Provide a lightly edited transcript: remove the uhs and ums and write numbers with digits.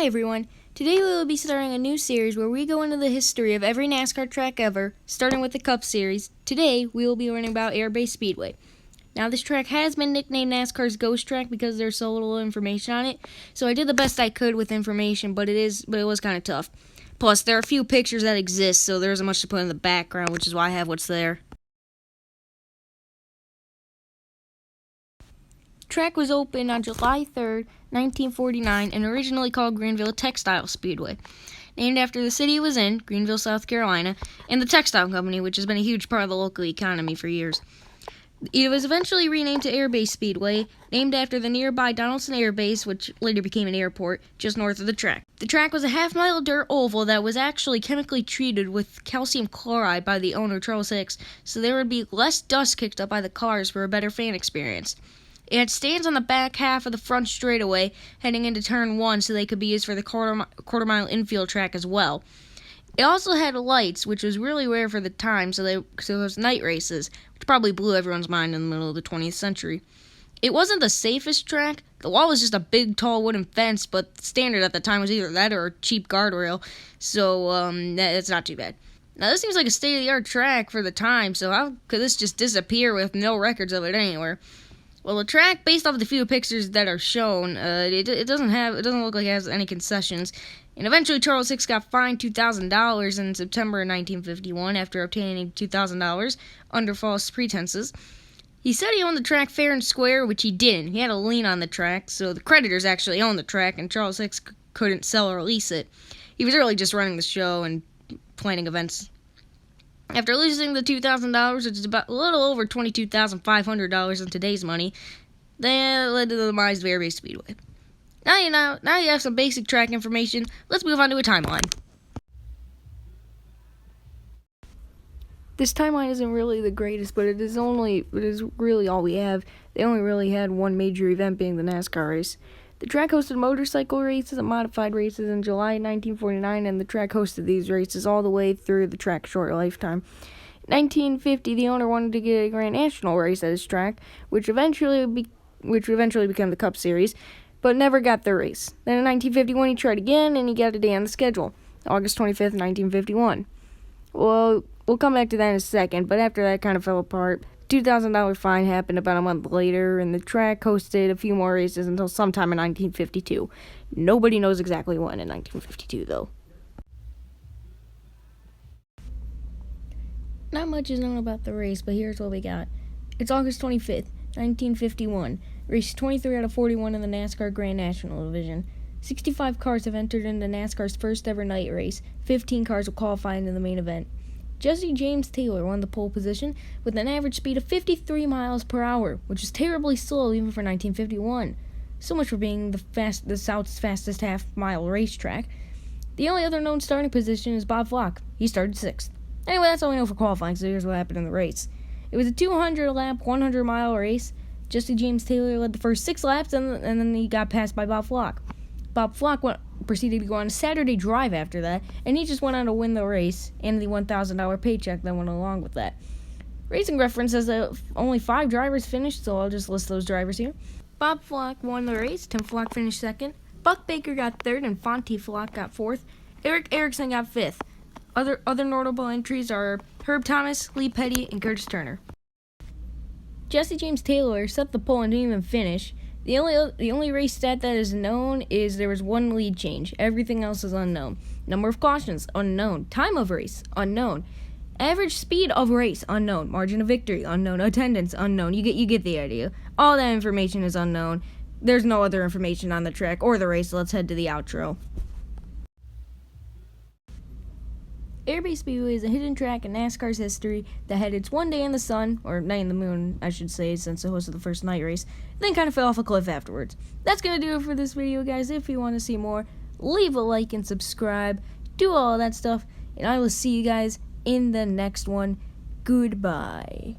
Hi everyone, today we will be starting a new series where we go into the history of every NASCAR track ever, starting with the Cup Series. Today we will be learning about Airbase Speedway. Now this track has been nicknamed NASCAR's Ghost Track because there's so little information on it, so I did the best I could with information, but it was kind of tough. Plus there are a few pictures that exist, so there isn't much to put in the background, which is why I have what's there. The track was opened on July 3rd, 1949, and originally called Greenville Textile Speedway, named after the city it was in, Greenville, South Carolina, and the textile company, which has been a huge part of the local economy for years. It was eventually renamed to Airbase Speedway, named after the nearby Donaldson Airbase, which later became an airport, just north of the track. The track was a half-mile dirt oval that was actually chemically treated with calcium chloride by the owner, Charles Hicks, so there would be less dust kicked up by the cars for a better fan experience. It had stands on the back half of the front straightaway heading into turn 1 so they could be used for the quarter mile infield track as well. It also had lights, which was really rare for the time, so it was night races, which probably blew everyone's mind in the middle of the 20th century. It wasn't the safest track. The wall was just a big, tall wooden fence, but standard at the time was either that or a cheap guardrail, so that's not too bad. Now, this seems like a state-of-the-art track for the time, so how could this just disappear with no records of it anywhere? Well, the track, based off the few pictures that are shown, it doesn't look like it has any concessions. And eventually, Charles Hicks got fined $2,000 in September of 1951 after obtaining $2,000 under false pretenses. He said he owned the track fair and square, which he didn't. He had a lien on the track, so the creditors actually owned the track, and Charles Hicks couldn't sell or lease it. He was really just running the show and planning events. After losing the $2,000, which is about a little over $22,500 in today's money, that led to the demise of Airbase Speedway. Now you have some basic track information. Let's move on to a timeline. This timeline isn't really the greatest, but it is really all we have. They only really had one major event, being the NASCAR race. The track hosted motorcycle races and modified races in July 1949, and the track hosted these races all the way through the track's short lifetime. In 1950, the owner wanted to get a Grand National race at his track, which eventually became the Cup Series, but never got the race. Then in 1951, he tried again, and he got a day on the schedule, August 25th, 1951. Well, we'll come back to that in a second, but after that kind of fell apart. $2,000 fine happened about a month later, and the track hosted a few more races until sometime in 1952. Nobody knows exactly when in 1952, though. Not much is known about the race, but here's what we got. It's August 25th, 1951. Race 23 out of 41 in the NASCAR Grand National Division. 65 cars have entered into NASCAR's first ever night race. 15 cars will qualify into the main event. Jesse James Taylor won the pole position with an average speed of 53 miles per hour, which is terribly slow even for 1951. So much for being the South's fastest half-mile racetrack. The only other known starting position is Bob Flock. He started 6th. Anyway, that's all we know for qualifying, so here's what happened in the race. It was a 200-lap, 100-mile race. Jesse James Taylor led the first 6 laps, and then he got passed by Bob Flock. Bob Flock proceeded to go on a Saturday drive after that, and he just went on to win the race and the $1,000 paycheck that went along with that. Racing Reference says that only 5 drivers finished, so I'll just list those drivers here. Bob Flock won the race, Tim Flock finished 2nd, Buck Baker got 3rd, and Fonty Flock got 4th, Eric Erickson got 5th. Other notable entries are Herb Thomas, Lee Petty, and Curtis Turner. Jesse James Taylor set the pole and didn't even finish. The only race stat that is known is there was 1 lead change. Everything else is unknown. Number of cautions, unknown. Time of race, unknown. Average speed of race, unknown. Margin of victory, unknown. Attendance, unknown. You get the idea. All that information is unknown. There's no other information on the track or the race, so let's head to the outro. Airbase Speedway is a hidden track in NASCAR's history that had its one day in the sun, or night in the moon, I should say, since it hosted the first night race, then kind of fell off a cliff afterwards. That's going to do it for this video, guys. If you want to see more, leave a like and subscribe. Do all that stuff, and I will see you guys in the next one. Goodbye.